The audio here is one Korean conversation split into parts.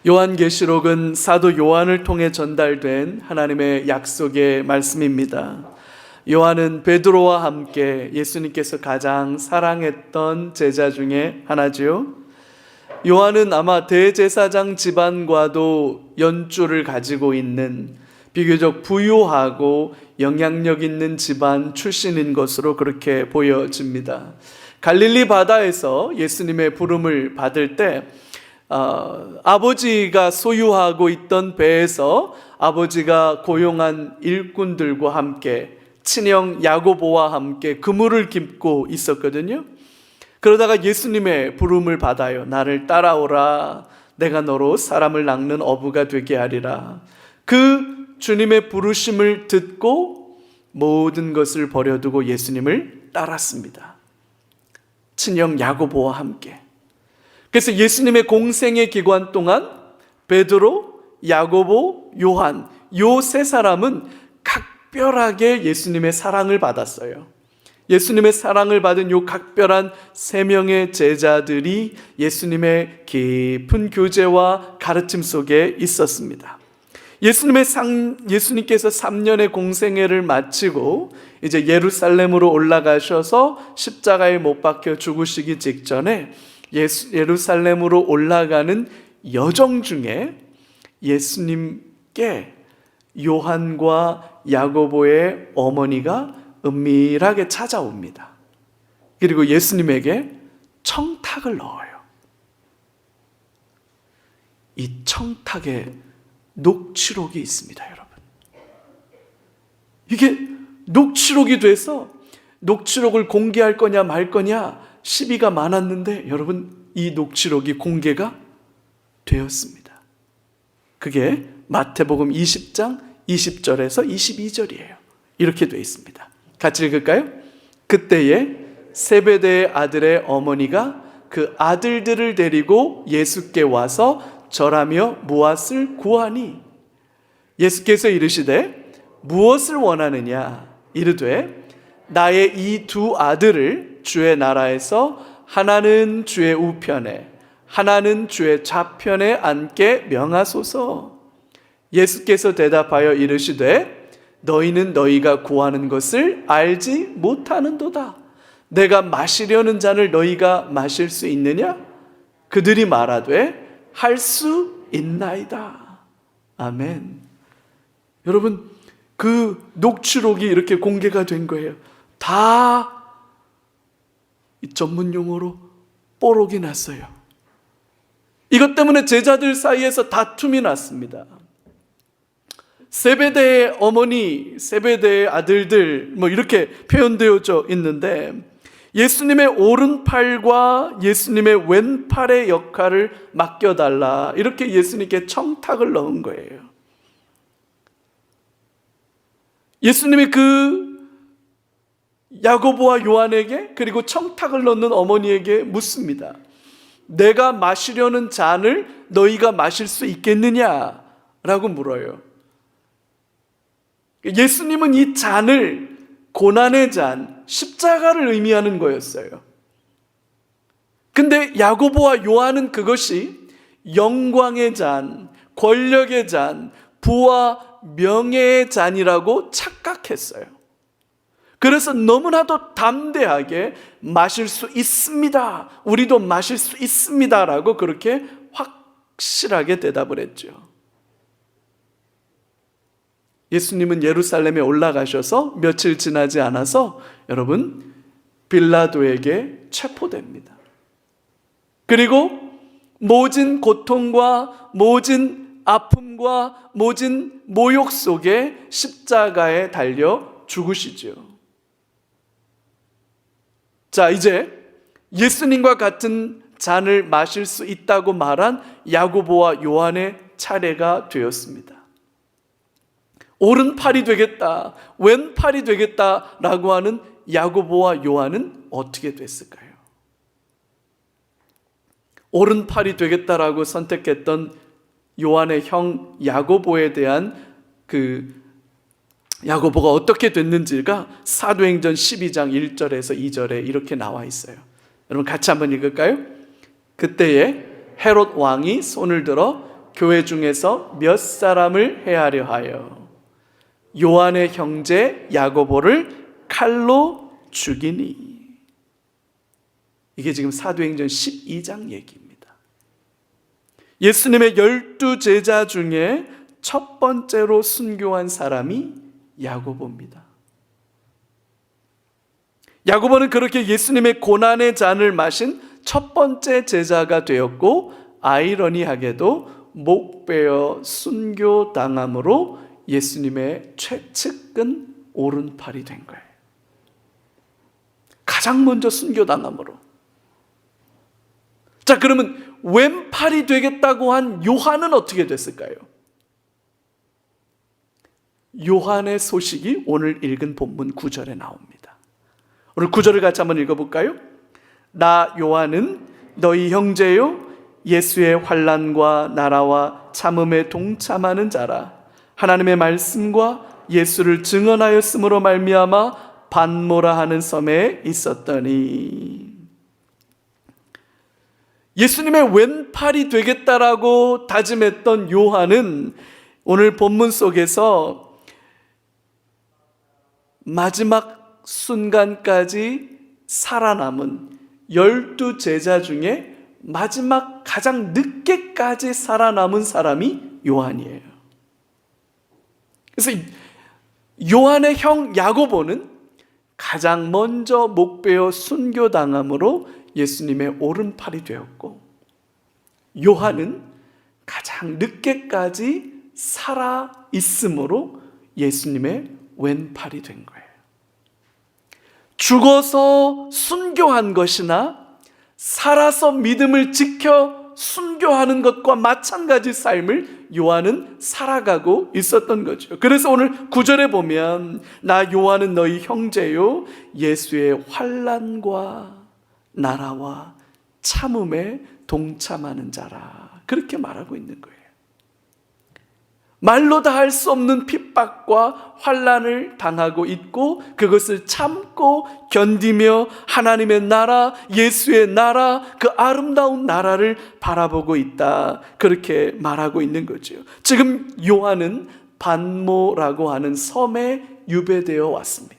요한계시록은 사도 요한을 통해 전달된 하나님의 약속의 말씀입니다. 요한은 베드로와 함께 예수님께서 가장 사랑했던 제자 중에 하나지요. 요한은 아마 대제사장 집안과도 연줄을 가지고 있는 비교적 부유하고 영향력 있는 집안 출신인 것으로 그렇게 보여집니다. 갈릴리 바다에서 예수님의 부름을 받을 때 아버지가 소유하고 있던 배에서 아버지가 고용한 일꾼들과 함께 친형 야고보와 함께 그물을 깁고 있었거든요. 그러다가 예수님의 부름을 받아요. 나를 따라오라. 내가 너로 사람을 낚는 어부가 되게 하리라. 그 주님의 부르심을 듣고 모든 것을 버려두고 예수님을 따랐습니다. 친형 야고보와 함께. 그래서 예수님의 공생의 기간 동안 베드로, 야고보, 요한 요 세 사람은 각별하게 예수님의 사랑을 받았어요. 예수님의 사랑을 받은 요 각별한 세 명의 제자들이 예수님의 깊은 교제와 가르침 속에 있었습니다. 예수님께서 3년의 공생애를 마치고 이제 예루살렘으로 올라가셔서 십자가에 못 박혀 죽으시기 직전에 예루살렘으로 올라가는 여정 중에 예수님께 요한과 야고보의 어머니가 은밀하게 찾아옵니다. 그리고 예수님에게 청탁을 넣어요. 이 청탁에 녹취록이 있습니다, 여러분. 이게 녹취록이 돼서 녹취록을 공개할 거냐 말 거냐 시비가 많았는데 여러분, 이 녹취록이 공개가 되었습니다. 그게 마태복음 20장 20절에서 22절이에요. 이렇게 되어 있습니다. 같이 읽을까요? 그때에 세베대의 아들의 어머니가 그 아들들을 데리고 예수께 와서 절하며 무엇을 구하니? 예수께서 이르시되 무엇을 원하느냐? 이르되 나의 이 두 아들을 주의 나라에서 하나는 주의 우편에 하나는 주의 좌편에 앉게 명하소서. 예수께서 대답하여 이르시되 너희는 너희가 구하는 것을 알지 못하는도다. 내가 마시려는 잔을 너희가 마실 수 있느냐? 그들이 말하되 할 수 있나이다. 아멘. 여러분, 그 녹취록이 이렇게 공개가 된 거예요. 다 이 전문 용어로 뽀록이 났어요. 이것 때문에 제자들 사이에서 다툼이 났습니다. 세베대의 어머니, 세베대의 아들들 이렇게 표현되어져 있는데 예수님의 오른팔과 예수님의 왼팔의 역할을 맡겨달라, 이렇게 예수님께 청탁을 넣은 거예요. 예수님이 그 야고보와 요한에게 그리고 청탁을 넣는 어머니에게 묻습니다. 내가 마시려는 잔을 너희가 마실 수 있겠느냐? 라고 물어요. 예수님은 이 잔을 고난의 잔, 십자가를 의미하는 거였어요. 근데 야고보와 요한은 그것이 영광의 잔, 권력의 잔, 부와 명예의 잔이라고 착각했어요. 그래서 너무나도 담대하게 마실 수 있습니다, 우리도 마실 수 있습니다 라고 그렇게 확실하게 대답을 했죠. 예수님은 예루살렘에 올라가셔서 며칠 지나지 않아서 여러분 빌라도에게 체포됩니다. 그리고 모진 고통과 모진 아픔과 모진 모욕 속에 십자가에 달려 죽으시죠. 자, 이제 예수님과 같은 잔을 마실 수 있다고 말한 야고보와 요한의 차례가 되었습니다. 오른팔이 되겠다, 왼팔이 되겠다라고 하는 야고보와 요한은 어떻게 됐을까요? 오른팔이 되겠다라고 선택했던 요한의 형 야고보에 대한 야고보가 어떻게 됐는지가 사도행전 12장 1절에서 2절에 이렇게 나와 있어요. 여러분 같이 한번 읽을까요? 그때에 헤롯 왕이 손을 들어 교회 중에서 몇 사람을 해하려 하여 요한의 형제 야고보를 칼로 죽이니. 이게 지금 사도행전 12장 얘기입니다. 예수님의 12제자 중에 첫 번째로 순교한 사람이 야고보입니다. 야고보는 그렇게 예수님의 고난의 잔을 마신 첫 번째 제자가 되었고, 아이러니하게도 목베어 순교당함으로 예수님의 최측근 오른팔이 된 거예요. 가장 먼저 순교당함으로. 자, 그러면 왼팔이 되겠다고 한 요한은 어떻게 됐을까요? 요한의 소식이 오늘 읽은 본문 9절에 나옵니다. 오늘 9절을 같이 한번 읽어볼까요? 나 요한은 너희 형제요 예수의 환난과 나라와 참음에 동참하는 자라. 하나님의 말씀과 예수를 증언하였으므로 말미암아 반모라 하는 섬에 있었더니. 예수님의 왼팔이 되겠다라고 다짐했던 요한은 오늘 본문 속에서 마지막 순간까지 살아남은 12제자 중에 마지막 가장 늦게까지 살아남은 사람이 요한이에요. 그래서 요한의 형 야고보는 가장 먼저 목베어 순교당함으로 예수님의 오른팔이 되었고, 요한은 가장 늦게까지 살아 있음으로 예수님의 왼팔이 된 거예요. 죽어서 순교한 것이나 살아서 믿음을 지켜 순교하는 것과 마찬가지 삶을 요한은 살아가고 있었던 거죠. 그래서 오늘 9절에 보면 나 요한은 너희 형제요 예수의 환난과 나라와 참음에 동참하는 자라, 그렇게 말하고 있는 거예요. 말로 다 할 수 없는 핍박과 환난을 당하고 있고 그것을 참고 견디며 하나님의 나라, 예수의 나라, 그 아름다운 나라를 바라보고 있다, 그렇게 말하고 있는 거죠. 지금 요한은 반모라고 하는 섬에 유배되어 왔습니다.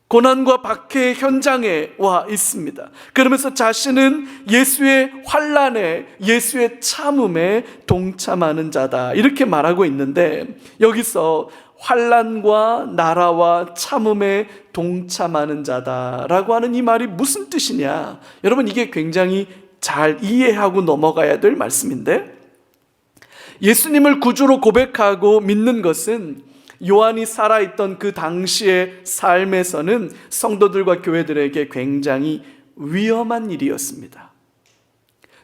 고난과 박해의 현장에 와 있습니다. 그러면서 자신은 예수의 환난에, 예수의 참음에 동참하는 자다, 이렇게 말하고 있는데, 여기서 환난과 나라와 참음에 동참하는 자다라고 하는 이 말이 무슨 뜻이냐? 여러분, 이게 굉장히 잘 이해하고 넘어가야 될 말씀인데, 예수님을 구주로 고백하고 믿는 것은 요한이 살아있던 그 당시의 삶에서는 성도들과 교회들에게 굉장히 위험한 일이었습니다.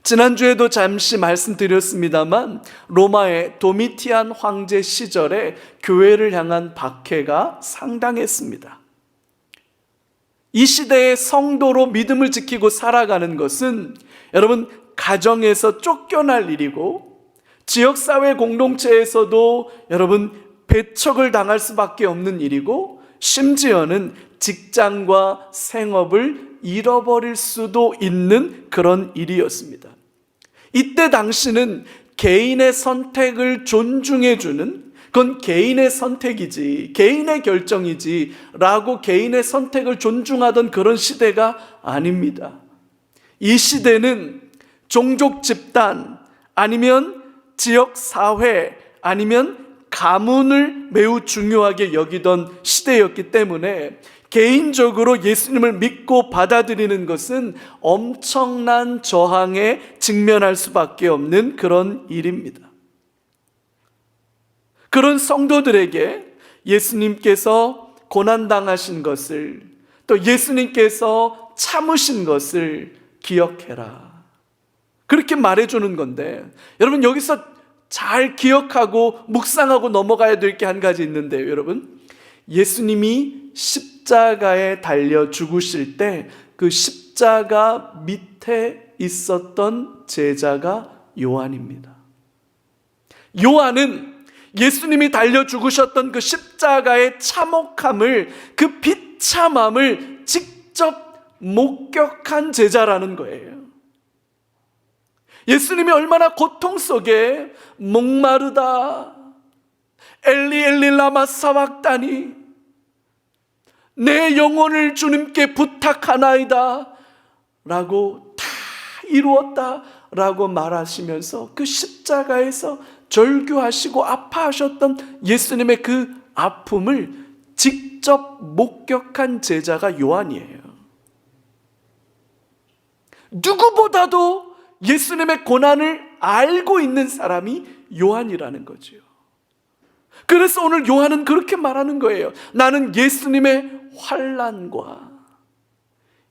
지난주에도 잠시 말씀드렸습니다만 로마의 도미티안 황제 시절에 교회를 향한 박해가 상당했습니다. 이 시대의 성도로 믿음을 지키고 살아가는 것은 여러분 가정에서 쫓겨날 일이고, 지역사회 공동체에서도 여러분 배척을 당할 수밖에 없는 일이고, 심지어는 직장과 생업을 잃어버릴 수도 있는 그런 일이었습니다. 이때 당시는 개인의 선택을 존중해주는, 그건 개인의 선택이지, 개인의 결정이지 라고 개인의 선택을 존중하던 그런 시대가 아닙니다. 이 시대는 종족 집단 아니면 지역 사회 아니면 가문을 매우 중요하게 여기던 시대였기 때문에 개인적으로 예수님을 믿고 받아들이는 것은 엄청난 저항에 직면할 수밖에 없는 그런 일입니다. 그런 성도들에게 예수님께서 고난당하신 것을, 또 예수님께서 참으신 것을 기억해라, 그렇게 말해주는 건데, 여러분 여기서 잘 기억하고 묵상하고 넘어가야 될 게 한 가지 있는데요. 여러분, 예수님이 십자가에 달려 죽으실 때 그 십자가 밑에 있었던 제자가 요한입니다. 요한은 예수님이 달려 죽으셨던 그 십자가의 참혹함을, 그 비참함을 직접 목격한 제자라는 거예요. 예수님이 얼마나 고통 속에 목마르다, 엘리 엘리 라마 사박다니, 내 영혼을 주님께 부탁하나이다 라고 다 이루었다 라고 말하시면서 그 십자가에서 절규하시고 아파하셨던 예수님의 그 아픔을 직접 목격한 제자가 요한이에요. 누구보다도 예수님의 고난을 알고 있는 사람이 요한이라는 거죠. 그래서 오늘 요한은 그렇게 말하는 거예요. 나는 예수님의 환난과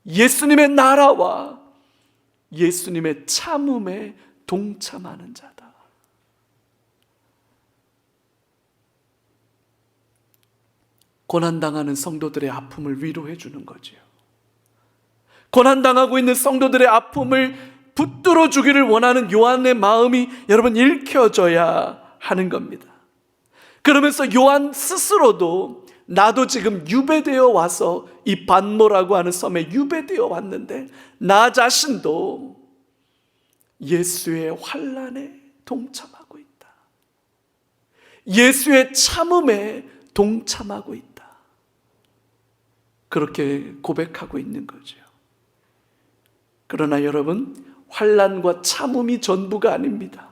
예수님의 나라와 예수님의 참음에 동참하는 자다. 고난당하는 성도들의 아픔을 위로해 주는 거지요. 고난당하고 있는 성도들의 아픔을 붙들어 주기를 원하는 요한의 마음이 여러분 읽혀져야 하는 겁니다. 그러면서 요한 스스로도 나도 지금 유배되어 와서 이 반모라고 하는 섬에 유배되어 왔는데 나 자신도 예수의 환난에 동참하고 있다. 예수의 참음에 동참하고 있다. 그렇게 고백하고 있는 거죠. 그러나 여러분, 환난과 참음이 전부가 아닙니다.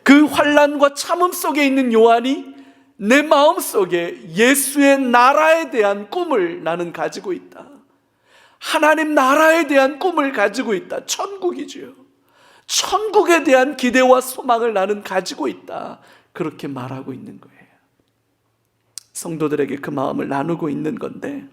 그 환난과 참음 속에 있는 요한이 내 마음속에 예수의 나라에 대한 꿈을 나는 가지고 있다. 하나님 나라에 대한 꿈을 가지고 있다. 천국이지요. 천국에 대한 기대와 소망을 나는 가지고 있다. 그렇게 말하고 있는 거예요. 성도들에게 그 마음을 나누고 있는 건데,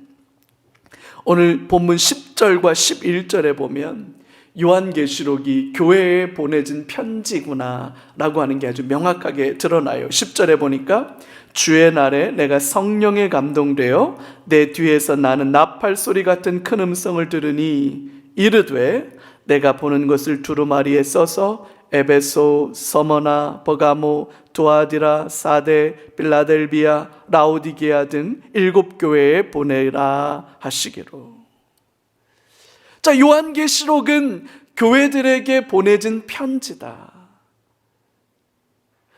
오늘 본문 10절과 11절에 보면 요한계시록이 교회에 보내진 편지구나 라고 하는 게 아주 명확하게 드러나요. 10절에 보니까 주의 날에 내가 성령에 감동되어 내 뒤에서 나는 나팔 소리 같은 큰 음성을 들으니 이르되 내가 보는 것을 두루마리에 써서 에베소, 서머나, 버가모, 두아디라, 사데, 빌라델비아, 라오디게아 등 7교회에 보내라 하시기로. 자, 요한계시록은 교회들에게 보내진 편지다.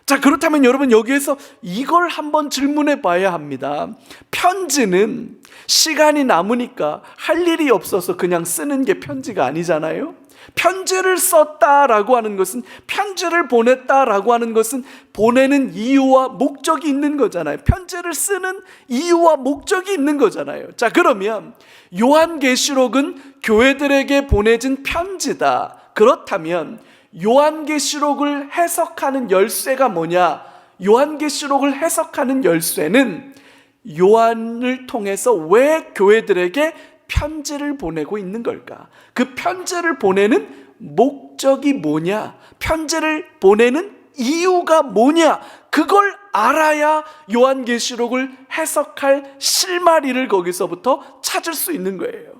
자, 그렇다면 여러분 여기에서 이걸 한번 질문해 봐야 합니다. 편지는 시간이 남으니까 할 일이 없어서 그냥 쓰는 게 편지가 아니잖아요. 편지를 썼다라고 하는 것은, 편지를 보냈다라고 하는 것은 보내는 이유와 목적이 있는 거잖아요. 편지를 쓰는 이유와 목적이 있는 거잖아요. 자, 그러면 요한계시록은 교회들에게 보내진 편지다. 그렇다면 요한계시록을 해석하는 열쇠가 뭐냐? 요한계시록을 해석하는 열쇠는 요한을 통해서 왜 교회들에게 편지를 보내고 있는 걸까? 그 편지를 보내는 목적이 뭐냐? 편지를 보내는 이유가 뭐냐? 그걸 알아야 요한계시록을 해석할 실마리를 거기서부터 찾을 수 있는 거예요.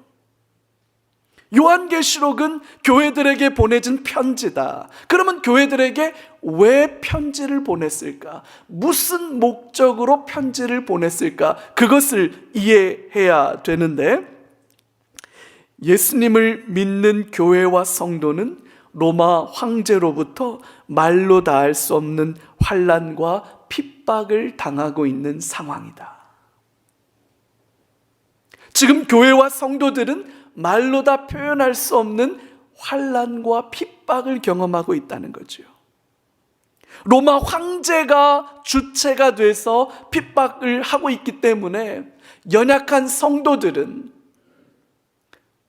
요한계시록은 교회들에게 보내진 편지다. 그러면 교회들에게 왜 편지를 보냈을까? 무슨 목적으로 편지를 보냈을까? 그것을 이해해야 되는데, 예수님을 믿는 교회와 성도는 로마 황제로부터 말로 다할 수 없는 환난과 핍박을 당하고 있는 상황이다. 지금 교회와 성도들은 말로 다 표현할 수 없는 환난과 핍박을 경험하고 있다는 거죠. 로마 황제가 주체가 돼서 핍박을 하고 있기 때문에 연약한 성도들은,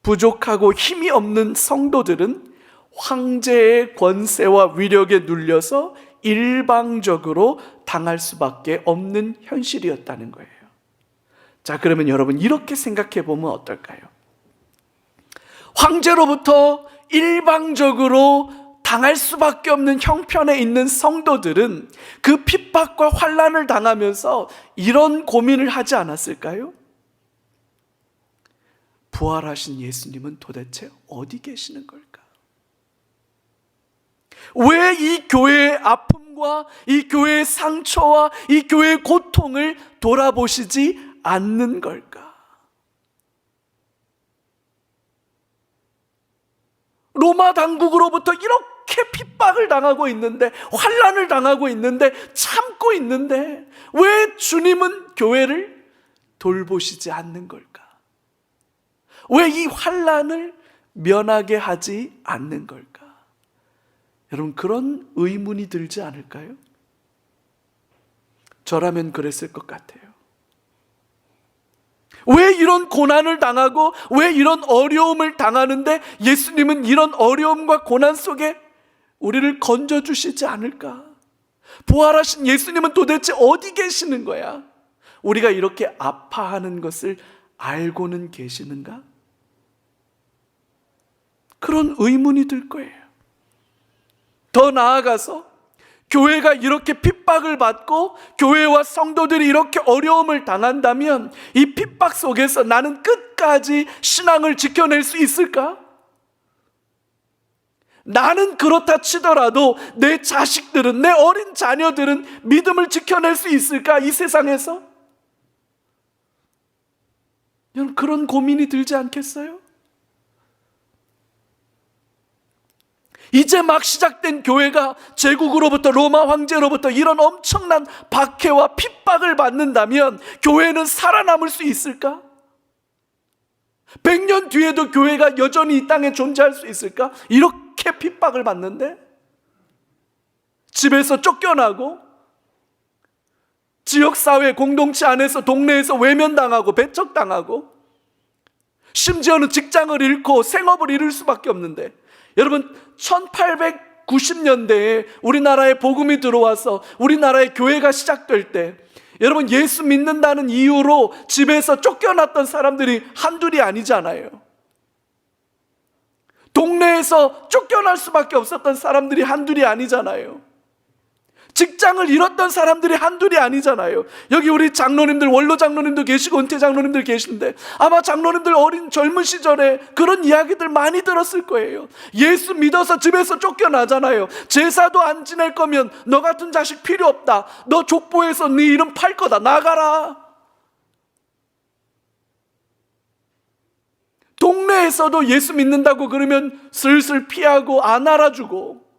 부족하고 힘이 없는 성도들은 황제의 권세와 위력에 눌려서 일방적으로 당할 수밖에 없는 현실이었다는 거예요. 자, 그러면 여러분 이렇게 생각해 보면 어떨까요? 황제로부터 일방적으로 당할 수밖에 없는 형편에 있는 성도들은 그 핍박과 환난을 당하면서 이런 고민을 하지 않았을까요? 부활하신 예수님은 도대체 어디 계시는 걸까? 왜 이 교회의 아픔과 이 교회의 상처와 이 교회의 고통을 돌아보시지 않는 걸까? 로마 당국으로부터 이렇게 핍박을 당하고 있는데, 환난을 당하고 있는데, 참고 있는데 왜 주님은 교회를 돌보시지 않는 걸까? 왜 이 환난을 면하게 하지 않는 걸까? 여러분, 그런 의문이 들지 않을까요? 저라면 그랬을 것 같아요. 왜 이런 고난을 당하고 왜 이런 어려움을 당하는데 예수님은 이런 어려움과 고난 속에 우리를 건져주시지 않을까? 부활하신 예수님은 도대체 어디 계시는 거야? 우리가 이렇게 아파하는 것을 알고는 계시는가? 그런 의문이 들 거예요. 더 나아가서 교회가 이렇게 핍박을 받고 교회와 성도들이 이렇게 어려움을 당한다면 이 핍박 속에서 나는 끝까지 신앙을 지켜낼 수 있을까? 나는 그렇다 치더라도 내 자식들은, 내 어린 자녀들은 믿음을 지켜낼 수 있을까? 이 세상에서? 여러분, 그런 고민이 들지 않겠어요? 이제 막 시작된 교회가 제국으로부터, 로마 황제로부터 이런 엄청난 박해와 핍박을 받는다면 교회는 살아남을 수 있을까? 100년 뒤에도 교회가 여전히 이 땅에 존재할 수 있을까? 이렇게 핍박을 받는데, 집에서 쫓겨나고 지역사회 공동체 안에서, 동네에서 외면당하고 배척당하고, 심지어는 직장을 잃고 생업을 잃을 수밖에 없는데, 여러분, 1890년대에 우리나라에 복음이 들어와서 우리나라에 교회가 시작될 때, 여러분, 예수 믿는다는 이유로 집에서 쫓겨났던 사람들이 한둘이 아니잖아요. 동네에서 쫓겨날 수밖에 없었던 사람들이 한둘이 아니잖아요. 직장을 잃었던 사람들이 한둘이 아니잖아요. 여기 우리 장로님들, 원로 장로님도 계시고 은퇴 장로님들 계신데 아마 장로님들 어린 젊은 시절에 그런 이야기들 많이 들었을 거예요. 예수 믿어서 집에서 쫓겨나잖아요. 제사도 안 지낼 거면 너 같은 자식 필요 없다. 너 족보에서 네 이름 팔 거다. 나가라. 동네에서도 예수 믿는다고 그러면 슬슬 피하고 안 알아주고,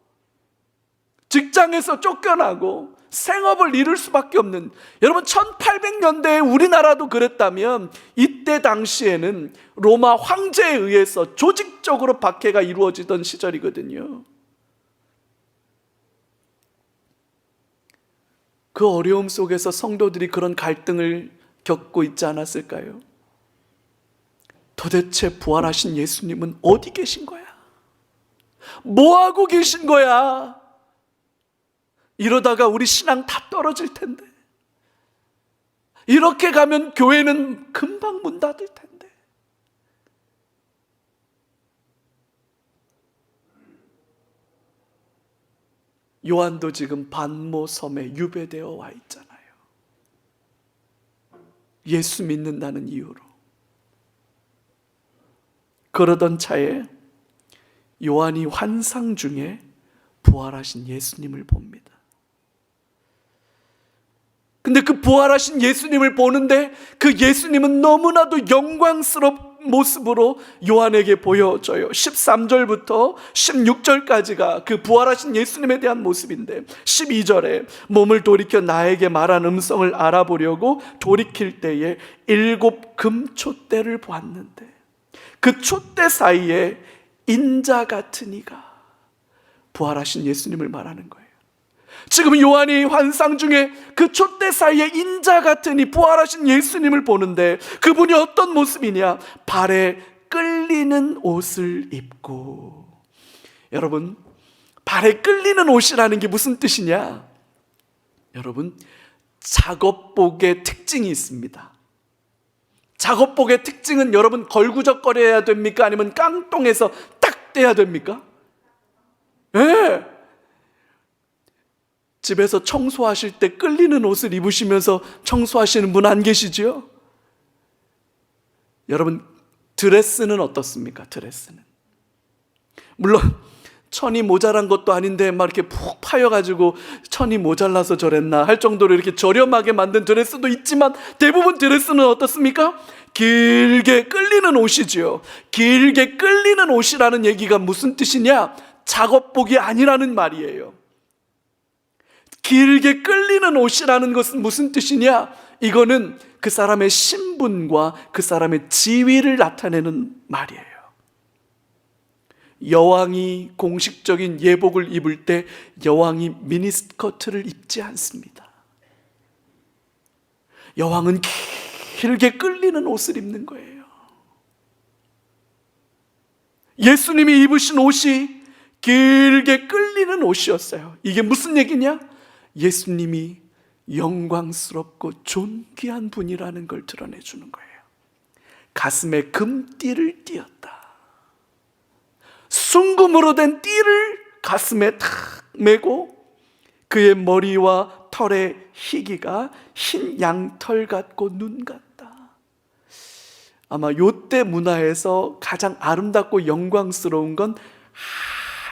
직장에서 쫓겨나고 생업을 잃을 수밖에 없는, 여러분, 1800년대에 우리나라도 그랬다면 이때 당시에는 로마 황제에 의해서 조직적으로 박해가 이루어지던 시절이거든요. 그 어려움 속에서 성도들이 그런 갈등을 겪고 있지 않았을까요? 도대체 부활하신 예수님은 어디 계신 거야? 뭐 하고 계신 거야? 이러다가 우리 신앙 다 떨어질 텐데, 이렇게 가면 교회는 금방 문 닫을 텐데. 요한도 지금 반모 섬에 유배되어 와 있잖아요. 예수 믿는다는 이유로. 그러던 차에 요한이 환상 중에 부활하신 예수님을 봅니다. 근데 그 부활하신 예수님을 보는데 그 예수님은 너무나도 영광스러운 모습으로 요한에게 보여져요. 13절부터 16절까지가 그 부활하신 예수님에 대한 모습인데, 12절에 몸을 돌이켜 나에게 말한 음성을 알아보려고 돌이킬 때에 7 금촛대를 보았는데 그 촛대 사이에 인자 같은 이가, 부활하신 예수님을 말하는 거예요. 지금 요한이 환상 중에 그 촛대 사이에 인자 같은 이 부활하신 예수님을 보는데 그분이 어떤 모습이냐? 발에 끌리는 옷을 입고. 여러분, 발에 끌리는 옷이라는 게 무슨 뜻이냐? 여러분, 작업복의 특징이 있습니다. 작업복의 특징은 여러분 걸구적거려야 됩니까? 아니면 깡통에서 딱 떼야 됩니까? 네. 집에서 청소하실 때 끌리는 옷을 입으시면서 청소하시는 분 안 계시죠? 여러분, 드레스는 어떻습니까? 드레스는 물론 천이 모자란 것도 아닌데 막 이렇게 푹 파여가지고 천이 모자라서 저랬나 할 정도로 이렇게 저렴하게 만든 드레스도 있지만 대부분 드레스는 어떻습니까? 길게 끌리는 옷이지요. 길게 끌리는 옷이라는 얘기가 무슨 뜻이냐? 작업복이 아니라는 말이에요. 길게 끌리는 옷이라는 것은 무슨 뜻이냐? 이거는 그 사람의 신분과 그 사람의 지위를 나타내는 말이에요. 여왕이 공식적인 예복을 입을 때 여왕이 미니스커트를 입지 않습니다. 여왕은 길게 끌리는 옷을 입는 거예요. 예수님이 입으신 옷이 길게 끌리는 옷이었어요. 이게 무슨 얘기냐? 예수님이 영광스럽고 존귀한 분이라는 걸 드러내주는 거예요. 가슴에 금띠를 띠었다. 순금으로 된 띠를 가슴에 탁 메고 그의 머리와 털의 희기가 흰 양털 같고 눈 같다. 아마 요때 문화에서 가장 아름답고 영광스러운 건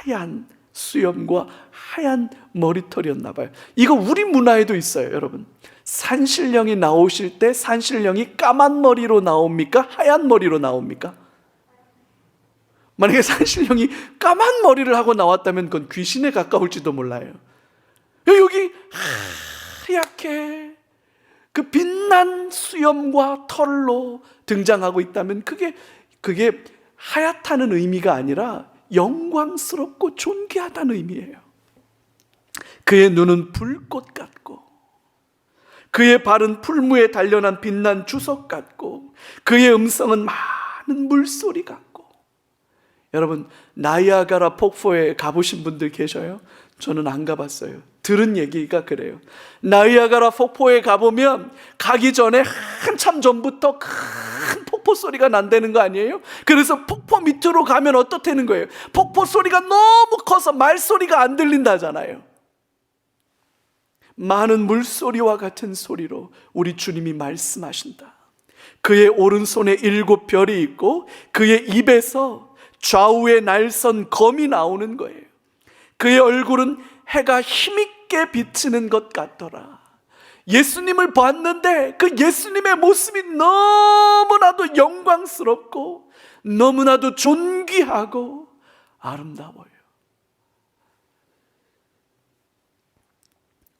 하얀 수염과 하얀 머리털이었나 봐요. 이거 우리 문화에도 있어요, 여러분. 산신령이 나오실 때 산신령이 까만 머리로 나옵니까? 하얀 머리로 나옵니까? 만약에 산신령이 까만 머리를 하고 나왔다면 그건 귀신에 가까울지도 몰라요. 여기 하얗게 그 빛난 수염과 털로 등장하고 있다면 그게 하얗다는 의미가 아니라 영광스럽고 존귀하다는 의미예요. 그의 눈은 불꽃 같고 그의 발은 풀무에 단련한 빛난 주석 같고 그의 음성은 많은 물소리 같고. 여러분, 나이아가라 폭포에 가보신 분들 계셔요? 저는 안 가봤어요. 들은 얘기가 그래요. 나이아가라 폭포에 가보면 가기 전에 한참 전부터 큰 폭포 소리가 난다는 거 아니에요? 그래서 폭포 밑으로 가면 어떻다는 거예요? 폭포 소리가 너무 커서 말소리가 안 들린다잖아요. 많은 물소리와 같은 소리로 우리 주님이 말씀하신다. 그의 오른손에 7별이 있고 그의 입에서 좌우에 날선 검이 나오는 거예요. 그의 얼굴은 해가 힘있게 비치는 것 같더라. 예수님을 봤는데 그 예수님의 모습이 너무나도 영광스럽고 너무나도 존귀하고 아름다워요.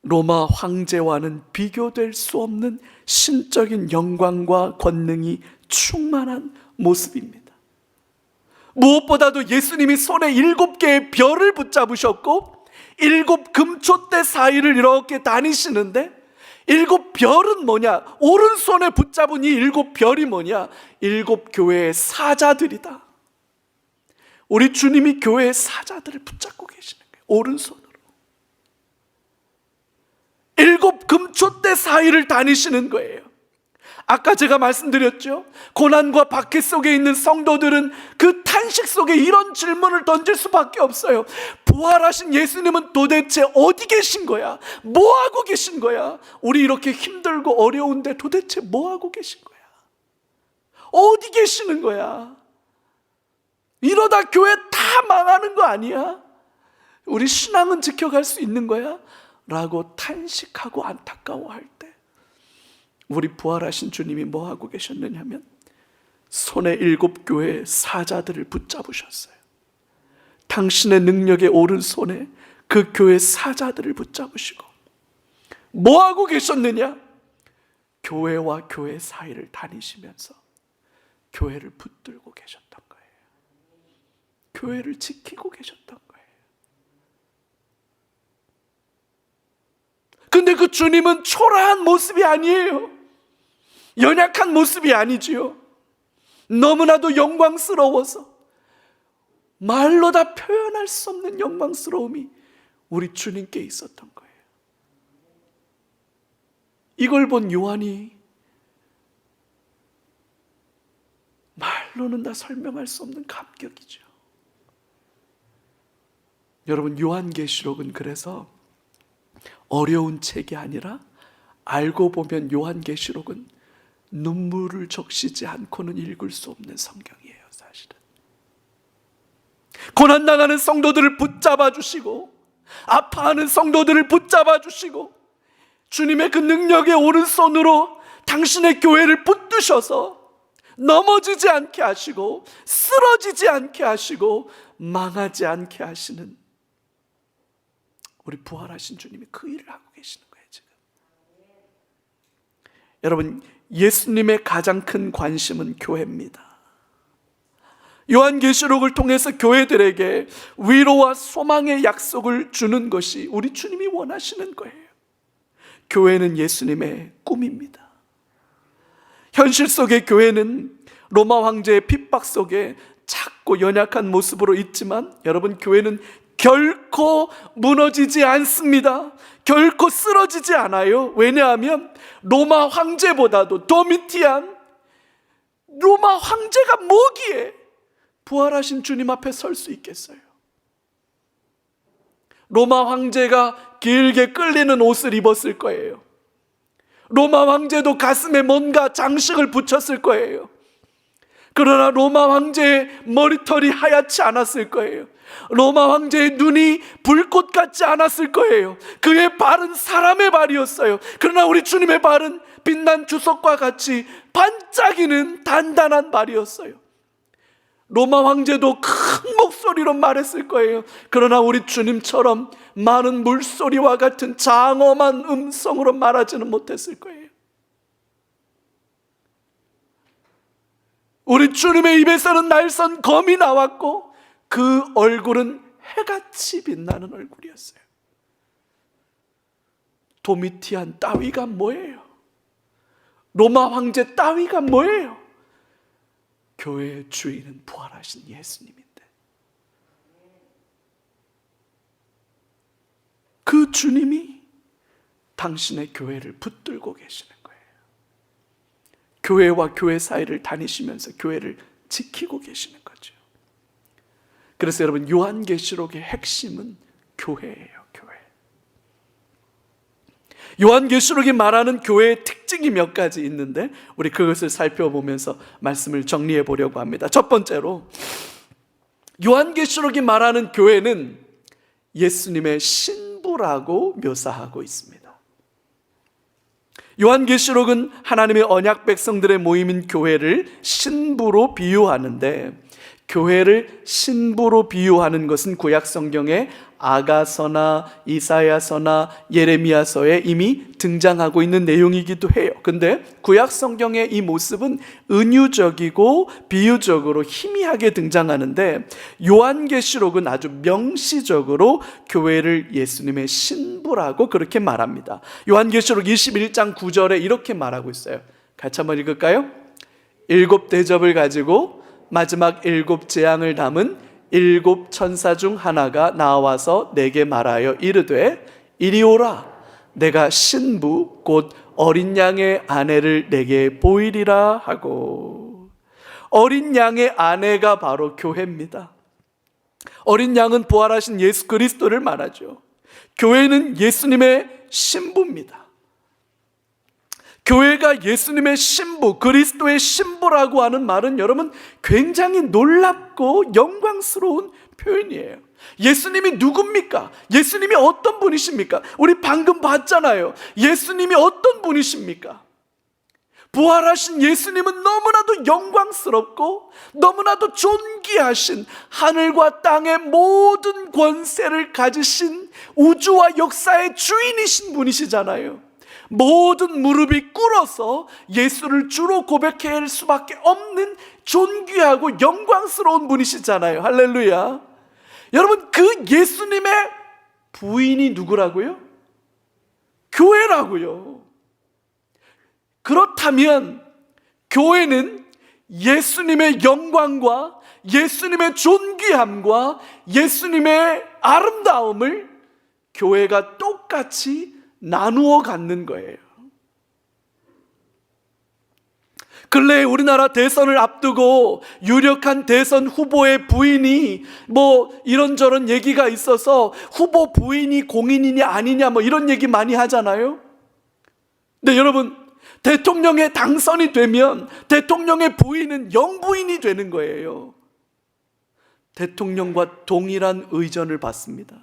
로마 황제와는 비교될 수 없는 신적인 영광과 권능이 충만한 모습입니다. 무엇보다도 예수님이 손에 7개의 별을 붙잡으셨고 7 금초대 사이를 이렇게 다니시는데 7별은 뭐냐? 오른손에 붙잡은 이 7별이 뭐냐? 7 교회의 사자들이다. 우리 주님이 교회의 사자들을 붙잡고 계시는 거예요. 오른손으로 7 금초대 사이를 다니시는 거예요. 아까 제가 말씀드렸죠. 고난과 박해 속에 있는 성도들은 그 탄식 속에 이런 질문을 던질 수밖에 없어요. 부활하신 예수님은 도대체 어디 계신 거야? 뭐 하고 계신 거야? 우리 이렇게 힘들고 어려운데 도대체 뭐 하고 계신 거야? 어디 계시는 거야? 이러다 교회 다 망하는 거 아니야? 우리 신앙은 지켜갈 수 있는 거야? 라고 탄식하고 안타까워할 때 우리 부활하신 주님이 뭐 하고 계셨느냐면 손에 7 교회의 사자들을 붙잡으셨어요. 당신의 능력의 오른손에 그 교회 사자들을 붙잡으시고 뭐 하고 계셨느냐? 교회와 교회 사이를 다니시면서 교회를 붙들고 계셨던 거예요. 교회를 지키고 계셨던 거예요. 근데 그 주님은 초라한 모습이 아니에요. 연약한 모습이 아니지요. 너무나도 영광스러워서 말로 다 표현할 수 없는 영광스러움이 우리 주님께 있었던 거예요. 이걸 본 요한이 말로는 다 설명할 수 없는 감격이죠. 여러분, 요한계시록은 그래서 어려운 책이 아니라 알고 보면 요한계시록은 눈물을 적시지 않고는 읽을 수 없는 성경이에요, 사실은. 고난당하는 성도들을 붙잡아 주시고, 아파하는 성도들을 붙잡아 주시고, 주님의 그 능력의 오른손으로 당신의 교회를 붙드셔서 넘어지지 않게 하시고, 쓰러지지 않게 하시고, 망하지 않게 하시는 우리 부활하신 주님이 그 일을 하고 계시는 거예요. 지금 여러분, 예수님의 가장 큰 관심은 교회입니다. 요한계시록을 통해서 교회들에게 위로와 소망의 약속을 주는 것이 우리 주님이 원하시는 거예요. 교회는 예수님의 꿈입니다. 현실 속의 교회는 로마 황제의 핍박 속에 작고 연약한 모습으로 있지만, 여러분, 교회는 결코 무너지지 않습니다. 결코 쓰러지지 않아요. 왜냐하면 로마 황제보다도 도미티안, 로마 황제가 뭐기에 부활하신 주님 앞에 설 수 있겠어요? 로마 황제가 길게 끌리는 옷을 입었을 거예요. 로마 황제도 가슴에 뭔가 장식을 붙였을 거예요. 그러나 로마 황제의 머리털이 하얗지 않았을 거예요. 로마 황제의 눈이 불꽃 같지 않았을 거예요. 그의 발은 사람의 발이었어요. 그러나 우리 주님의 발은 빛난 주석과 같이 반짝이는 단단한 발이었어요. 로마 황제도 큰 목소리로 말했을 거예요. 그러나 우리 주님처럼 많은 물소리와 같은 장엄한 음성으로 말하지는 못했을 거예요. 우리 주님의 입에서는 날선 검이 나왔고, 그 얼굴은 해같이 빛나는 얼굴이었어요. 도미티안 따위가 뭐예요? 로마 황제 따위가 뭐예요? 교회의 주인은 부활하신 예수님인데, 그 주님이 당신의 교회를 붙들고 계시는 거예요. 교회와 교회 사이를 다니시면서 교회를 지키고 계시는 거죠. 그래서 여러분, 요한계시록의 핵심은 교회예요. 교회. 요한계시록이 말하는 교회의 특징이 몇 가지 있는데, 우리 그것을 살펴보면서 말씀을 정리해 보려고 합니다. 첫 번째로, 요한계시록이 말하는 교회는 예수님의 신부라고 묘사하고 있습니다. 요한계시록은 하나님의 언약 백성들의 모임인 교회를 신부로 비유하는데, 교회를 신부로 비유하는 것은 구약 성경에 아가서나 이사야서나 예레미야서에 이미 등장하고 있는 내용이기도 해요. 근데 구약 성경의 이 모습은 은유적이고 비유적으로 희미하게 등장하는데, 요한계시록은 아주 명시적으로 교회를 예수님의 신부라고 그렇게 말합니다. 요한계시록 21장 9절에 이렇게 말하고 있어요. 같이 한번 읽을까요? 7 대접을 가지고 마지막 7 재앙을 담은 7 천사 중 하나가 나와서 내게 말하여 이르되, 이리 오라. 내가 신부 곧 어린 양의 아내를 내게 보이리라 하고. 어린 양의 아내가 바로 교회입니다. 어린 양은 부활하신 예수 그리스도를 말하죠. 교회는 예수님의 신부입니다. 교회가 예수님의 신부, 그리스도의 신부라고 하는 말은 여러분 굉장히 놀랍고 영광스러운 표현이에요. 예수님이 누굽니까? 예수님이 어떤 분이십니까? 우리 방금 봤잖아요. 예수님이 어떤 분이십니까? 부활하신 예수님은 너무나도 영광스럽고 너무나도 존귀하신, 하늘과 땅의 모든 권세를 가지신 우주와 역사의 주인이신 분이시잖아요. 모든 무릎이 꿇어서 예수를 주로 고백해야 할 수밖에 없는 존귀하고 영광스러운 분이시잖아요. 할렐루야. 여러분, 그 예수님의 부인이 누구라고요? 교회라고요. 그렇다면 교회는 예수님의 영광과 예수님의 존귀함과 예수님의 아름다움을 교회가 똑같이 나누어 갖는 거예요. 근래 우리나라 대선을 앞두고 유력한 대선 후보의 부인이 이런저런 얘기가 있어서 후보 부인이 공인이냐 아니냐 이런 얘기 많이 하잖아요. 근데 여러분, 대통령에 당선이 되면 대통령의 부인은 영부인이 되는 거예요. 대통령과 동일한 의전을 받습니다.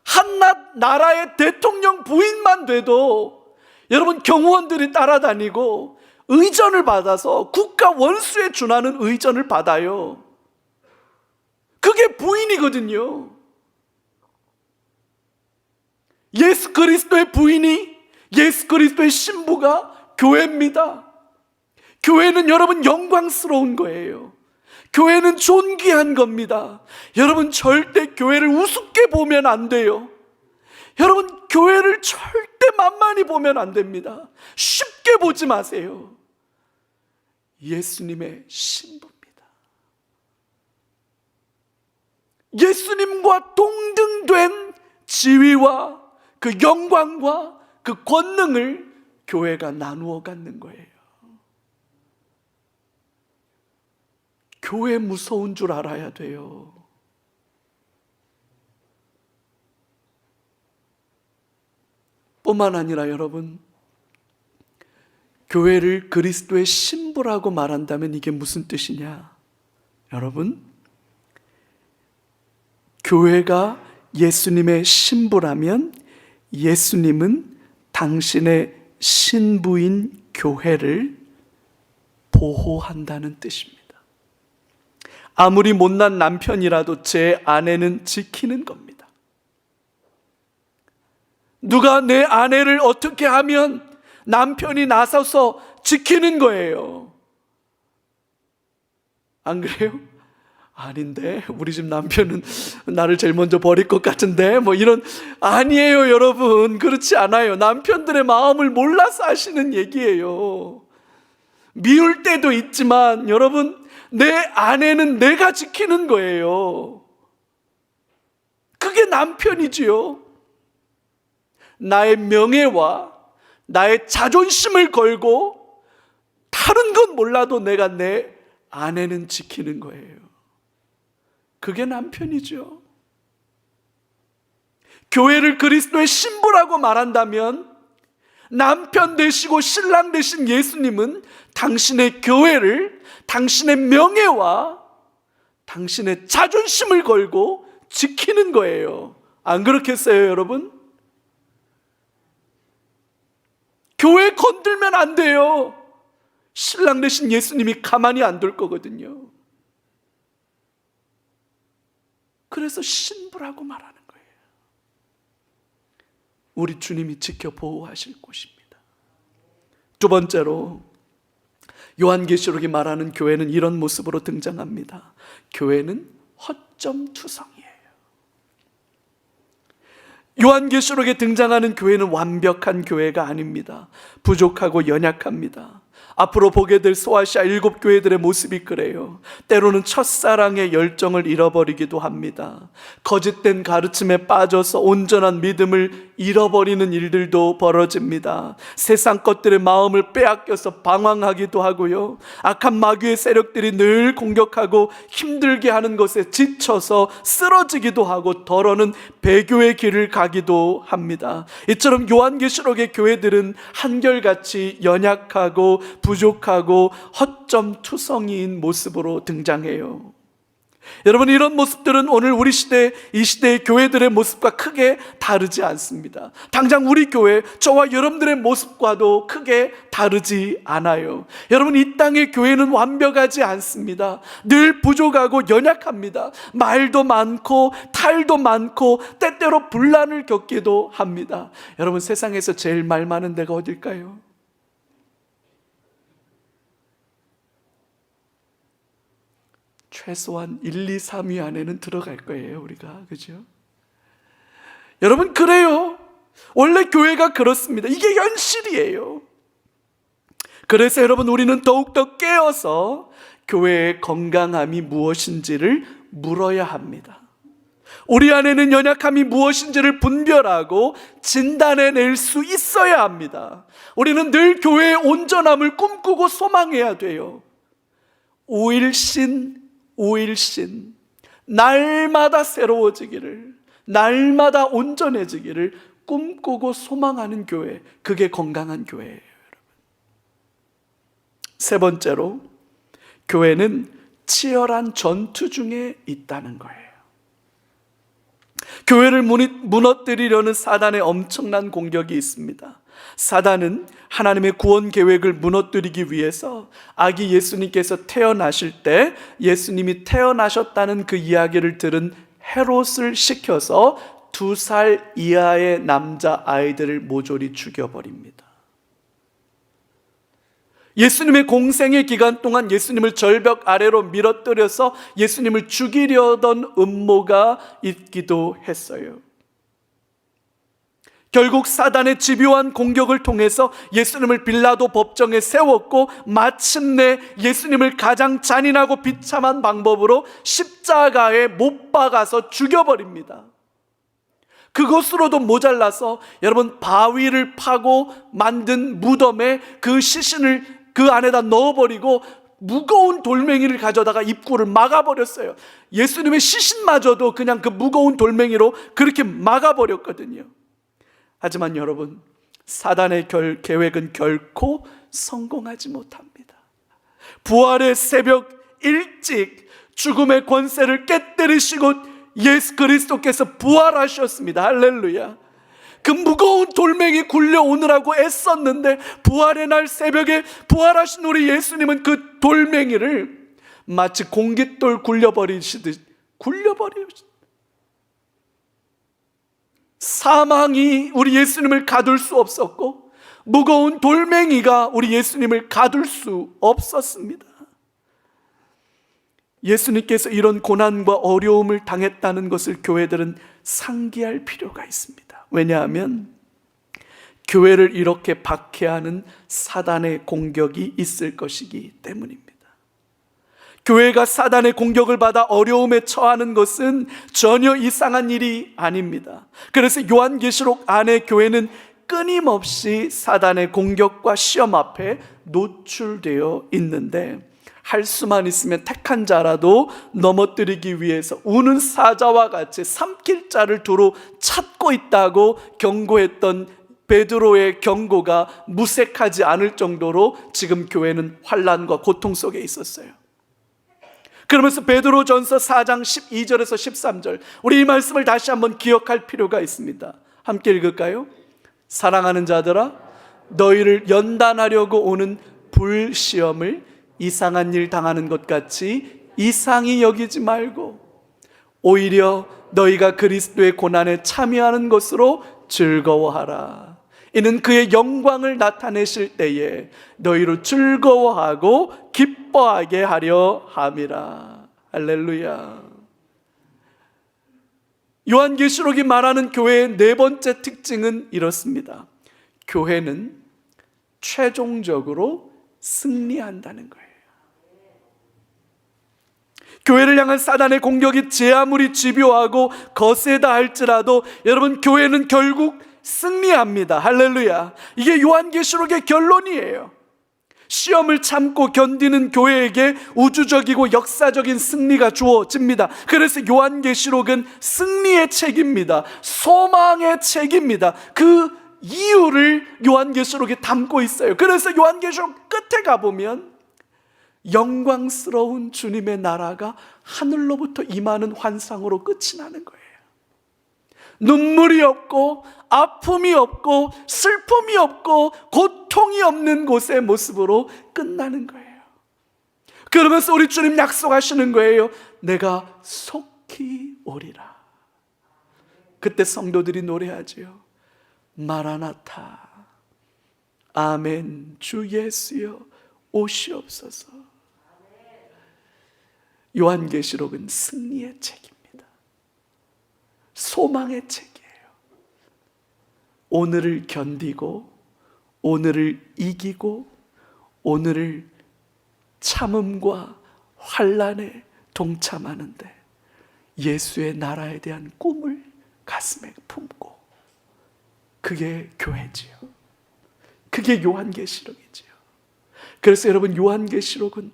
한낱 나라의 대통령 부인만 돼도 여러분 경호원들이 따라다니고 의전을 받아서 국가 원수에 준하는 의전을 받아요. 그게 부인이거든요. 예수 그리스도의 부인이, 예수 그리스도의 신부가 교회입니다. 교회는 여러분 영광스러운 거예요. 교회는 존귀한 겁니다. 여러분 절대 교회를 우습게 보면 안 돼요. 여러분 교회를 절대 만만히 보면 안 됩니다. 쉽게 보지 마세요. 예수님의 신부입니다. 예수님과 동등된 지위와 그 영광과 그 권능을 교회가 나누어 갖는 거예요. 교회 무서운 줄 알아야 돼요. 뿐만 아니라 여러분, 교회를 그리스도의 신부라고 말한다면 이게 무슨 뜻이냐? 여러분, 교회가 예수님의 신부라면 예수님은 당신의 신부인 교회를 보호한다는 뜻입니다. 아무리 못난 남편이라도 제 아내는 지키는 겁니다. 누가 내 아내를 어떻게 하면 남편이 나서서 지키는 거예요. 안 그래요? 아닌데 우리 집 남편은 나를 제일 먼저 버릴 것 같은데 뭐 이런, 아니에요 여러분. 그렇지 않아요. 남편들의 마음을 몰라서 하시는 얘기예요. 미울 때도 있지만 여러분, 내 아내는 내가 지키는 거예요. 그게 남편이지요. 나의 명예와 나의 자존심을 걸고 다른 건 몰라도 내가 내 아내는 지키는 거예요. 그게 남편이죠. 교회를 그리스도의 신부라고 말한다면 남편 되시고 신랑 되신 예수님은 당신의 교회를 당신의 명예와 당신의 자존심을 걸고 지키는 거예요. 안 그렇겠어요, 여러분? 교회 건들면 안 돼요. 신랑 되신 예수님이 가만히 안 둘 거거든요. 그래서 신부라고 말하는 거예요. 우리 주님이 지켜 보호하실 곳입니다. 두 번째로 요한계시록이 말하는 교회는 이런 모습으로 등장합니다. 교회는 허점투성이에요. 요한계시록에 등장하는 교회는 완벽한 교회가 아닙니다. 부족하고 연약합니다. 앞으로 보게 될 소아시아 7교회들의 모습이 그래요. 때로는 첫사랑의 열정을 잃어버리기도 합니다. 거짓된 가르침에 빠져서 온전한 믿음을 잃어버리는 일들도 벌어집니다. 세상 것들의 마음을 빼앗겨서 방황하기도 하고요. 악한 마귀의 세력들이 늘 공격하고 힘들게 하는 것에 지쳐서 쓰러지기도 하고 더러는 배교의 길을 가기도 합니다. 이처럼 요한계시록의 교회들은 한결같이 연약하고 부족하고 허점투성이인 모습으로 등장해요. 여러분, 이런 모습들은 오늘 우리 시대, 이 시대의 교회들의 모습과 크게 다르지 않습니다. 당장 우리 교회, 저와 여러분들의 모습과도 크게 다르지 않아요. 여러분, 이 땅의 교회는 완벽하지 않습니다. 늘 부족하고 연약합니다. 말도 많고 탈도 많고 때때로 분란을 겪기도 합니다. 여러분, 세상에서 제일 말 많은 데가 어딜까요? 최소한 1, 2, 3위 안에는 들어갈 거예요, 우리가. 그죠? 여러분, 그래요. 원래 교회가 그렇습니다. 이게 현실이에요. 그래서 여러분, 우리는 더욱더 깨어서 교회의 건강함이 무엇인지를 물어야 합니다. 우리 안에는 연약함이 무엇인지를 분별하고 진단해낼 수 있어야 합니다. 우리는 늘 교회의 온전함을 꿈꾸고 소망해야 돼요. 오일신, 날마다 새로워지기를, 날마다 온전해지기를 꿈꾸고 소망하는 교회, 그게 건강한 교회예요, 여러분. 세 번째로, 교회는 치열한 전투 중에 있다는 거예요. 교회를 무너뜨리려는 사단의 엄청난 공격이 있습니다. 사단은 하나님의 구원 계획을 무너뜨리기 위해서 아기 예수님께서 태어나실 때 예수님이 태어나셨다는 그 이야기를 들은 헤롯을 시켜서 2살 이하의 남자 아이들을 모조리 죽여버립니다. 예수님의 공생의 기간 동안 예수님을 절벽 아래로 밀어뜨려서 예수님을 죽이려던 음모가 있기도 했어요. 결국 사단의 집요한 공격을 통해서 예수님을 빌라도 법정에 세웠고 마침내 예수님을 가장 잔인하고 비참한 방법으로 십자가에 못 박아서 죽여버립니다. 그것으로도 모자라서 여러분 바위를 파고 만든 무덤에 그 시신을 그 안에다 넣어버리고 무거운 돌멩이를 가져다가 입구를 막아버렸어요. 예수님의 시신마저도 그냥 그 무거운 돌멩이로 그렇게 막아버렸거든요. 하지만 여러분, 사단의 계획은 결코 성공하지 못합니다. 부활의 새벽 일찍 죽음의 권세를 깨뜨리시고 예수 그리스도께서 부활하셨습니다. 할렐루야. 그 무거운 돌멩이 굴려오느라고 애썼는데 부활의 날 새벽에 부활하신 우리 예수님은 그 돌멩이를 마치 공깃돌 굴려버리시듯 굴려버리셨습니다. 사망이 우리 예수님을 가둘 수 없었고 무거운 돌멩이가 우리 예수님을 가둘 수 없었습니다. 예수님께서 이런 고난과 어려움을 당했다는 것을 교회들은 상기할 필요가 있습니다. 왜냐하면 교회를 이렇게 박해하는 사단의 공격이 있을 것이기 때문입니다. 교회가 사단의 공격을 받아 어려움에 처하는 것은 전혀 이상한 일이 아닙니다. 그래서 요한계시록 안에 교회는 끊임없이 사단의 공격과 시험 앞에 노출되어 있는데 할 수만 있으면 택한 자라도 넘어뜨리기 위해서 우는 사자와 같이 삼킬 자를 두루 찾고 있다고 경고했던 베드로의 경고가 무색하지 않을 정도로 지금 교회는 환난과 고통 속에 있었어요. 그러면서 베드로전서 4장 12절에서 13절, 우리 이 말씀을 다시 한번 기억할 필요가 있습니다. 함께 읽을까요? 사랑하는 자들아, 너희를 연단하려고 오는 불시험을 이상한 일 당하는 것 같이 이상히 여기지 말고 오히려 너희가 그리스도의 고난에 참여하는 것으로 즐거워하라. 이는 그의 영광을 나타내실 때에 너희로 즐거워하고 기뻐하게 하려 함이라. 할렐루야. 요한계시록이 말하는 교회의 네 번째 특징은 이렇습니다. 교회는 최종적으로 승리한다는 거예요. 교회를 향한 사단의 공격이 제 아무리 집요하고 거세다 할지라도 여러분, 교회는 결국 승리합니다. 할렐루야. 이게 요한계시록의 결론이에요. 시험을 참고 견디는 교회에게 우주적이고 역사적인 승리가 주어집니다. 그래서 요한계시록은 승리의 책입니다. 소망의 책입니다. 그 이유를 요한계시록에 담고 있어요. 그래서 요한계시록 끝에 가보면 영광스러운 주님의 나라가 하늘로부터 임하는 환상으로 끝이 나는 거예요. 눈물이 없고 아픔이 없고 슬픔이 없고 고통이 없는 곳의 모습으로 끝나는 거예요. 그러면서 우리 주님 약속하시는 거예요. 내가 속히 오리라. 그때 성도들이 노래하지요. 마라나타, 아멘, 주 예수여 오시옵소서. 요한계시록은 승리의 책입니다. 소망의 책이에요. 오늘을 견디고 오늘을 이기고 오늘을 참음과 환난에 동참하는데 예수의 나라에 대한 꿈을 가슴에 품고, 그게 교회지요. 그게 요한계시록이지요. 그래서 여러분, 요한계시록은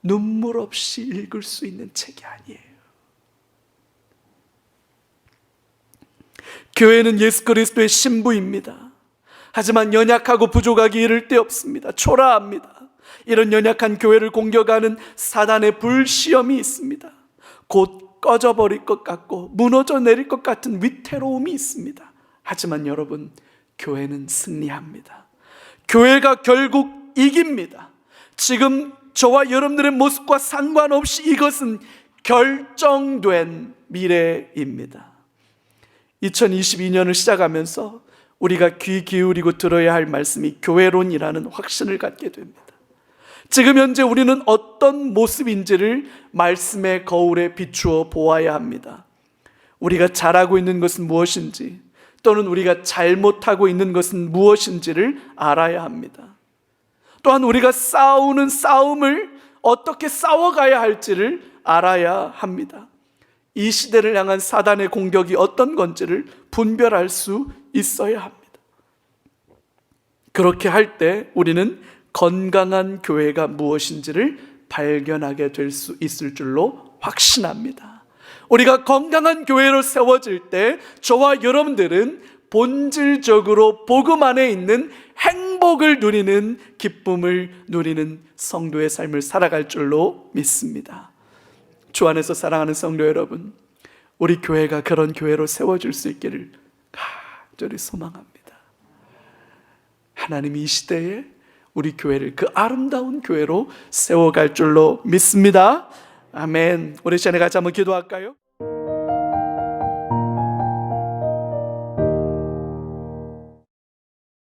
눈물 없이 읽을 수 있는 책이 아니에요. 교회는 예수 그리스도의 신부입니다. 하지만 연약하고 부족하기 이를 데 없습니다. 초라합니다. 이런 연약한 교회를 공격하는 사단의 불시험이 있습니다. 곧 꺼져버릴 것 같고 무너져 내릴 것 같은 위태로움이 있습니다. 하지만 여러분, 교회는 승리합니다. 교회가 결국 이깁니다. 지금 저와 여러분들의 모습과 상관없이 이것은 결정된 미래입니다. 2022년을 시작하면서 우리가 귀 기울이고 들어야 할 말씀이 교회론이라는 확신을 갖게 됩니다. 지금 현재 우리는 어떤 모습인지를 말씀의 거울에 비추어 보아야 합니다. 우리가 잘하고 있는 것은 무엇인지, 또는 우리가 잘못하고 있는 것은 무엇인지를 알아야 합니다. 또한 우리가 싸우는 싸움을 어떻게 싸워가야 할지를 알아야 합니다. 이 시대를 향한 사단의 공격이 어떤 건지를 분별할 수 있어야 합니다. 그렇게 할 때 우리는 건강한 교회가 무엇인지를 발견하게 될 수 있을 줄로 확신합니다. 우리가 건강한 교회로 세워질 때 저와 여러분들은 본질적으로 복음 안에 있는 행복을 누리는, 기쁨을 누리는 성도의 삶을 살아갈 줄로 믿습니다. 주 안에서 사랑하는 성도 여러분, 우리 교회가 그런 교회로 세워질 수 있기를 간절히 소망합니다. 하나님이 이 시대에 우리 교회를 그 아름다운 교회로 세워갈 줄로 믿습니다. 아멘. 우리 시간에 같이 한번 기도할까요?